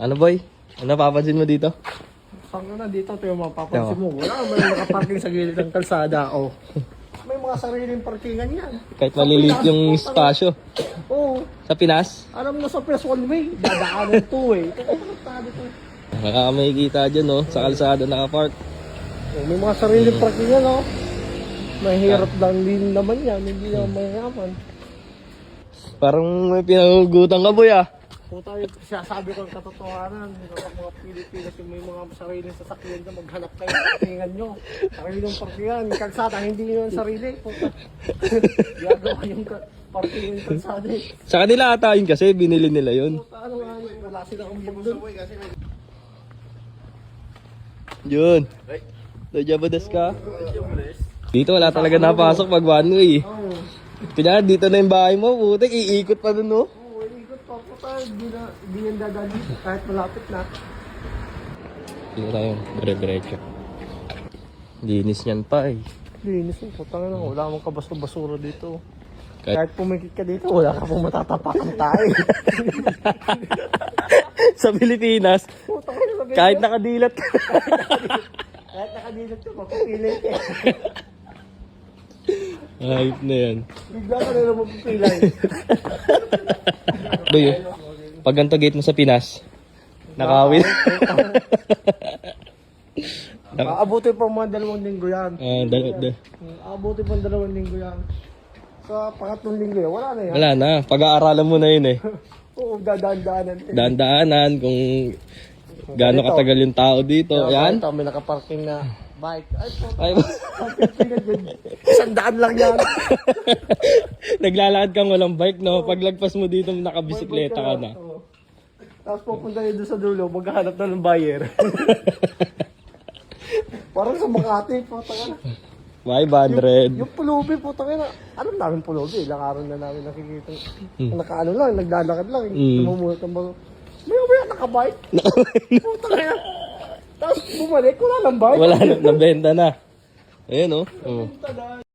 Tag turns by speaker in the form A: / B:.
A: Ano boy? Ano papansin mo dito?
B: Saan na dito, ito yung mapapansin mo. Wala may nakaparking sa gilid ng kalsada. Oh. May mga sariling parkingan yan.
A: Kahit maliliit yung espasyo.
B: Oo.
A: Sa Pinas,
B: Alam mo sa press one way, dadaanan two way.
A: baka makikita dyan no, sa kalsada nakapark.
B: Oh, may mga sariling parkingan, oh. Mahirap lang din naman yan, hindi naman mayaman.
A: Parang may pinagugutan ka boy ah.
B: Kung tayo sasabi ko ang katotohanan, mga Pilipinas yung may mga sariling sasakyan na maghanap kayo ng parkingan nyo. Sariling parkingan, yung kalsada, hindi nyo yung sarili. Gagawa yung parkingan yung kalsada.
A: Sa kanila ata yun kasi, binili nila yun.
B: Ano nga yun, wala silang ambag doon.
A: Yun. Dojabadas ka. Dito wala talaga napasok pag one way. Kanya dito na yung bahay mo, putik, iikot pa dun no.
B: Oo, ikot pa po tayo, hindi yan dadali kahit malapit na.
A: Dito tayo, dire-diretso. Linis niyan pa eh.
B: Linis mo, putang na, wala mong kabasura dito.
A: Kahit-
B: Kahit pumikit ka dito, wala ka pong matatapakan tayo.
A: Sa Pilipinas,
B: Putang na, sabi
A: kahit
B: ko,
A: nakadilat ka.
B: kahit nakadilat ka, mapipilit eh.
A: Ayop na yan.
B: Bigla ka na naman mapipilay.
A: Boy, pag ganito gate mo sa Pinas, nakawin.
B: Aabutin pa mga 2 linggo yan. Aabutin pa 2 linggo yan. Sa pangatlong linggo yan, wala na yan.
A: Wala na, pag-aaralan mo na yun eh.
B: Oo, dadaan-daanan.
A: Daan-daanan kung gaano katagal yung tao dito. Yan.
B: Ito, may nakaparking na bike. Ay, po.
A: Ay,
B: 100 lang yan.
A: naglalakad kang walang bike, no? Paglagpas mo dito, nakabisikleta ka na.
B: Oo. Tapos pupunta yun doon sa dulo, maghahanap na ng buyer. Parang sa Makati, putang na.
A: 500.
B: Yung pulubi, putang na. Alam namin pulubi, ilang araw na namin nakikita. Nakaano lang, naglalakad lang. Tumumulat ang bago. Maya nakabike. Putang na. Tapos bumalik, wala lang bike.
A: Wala na, nabenta na. Ayan, oh. Oh.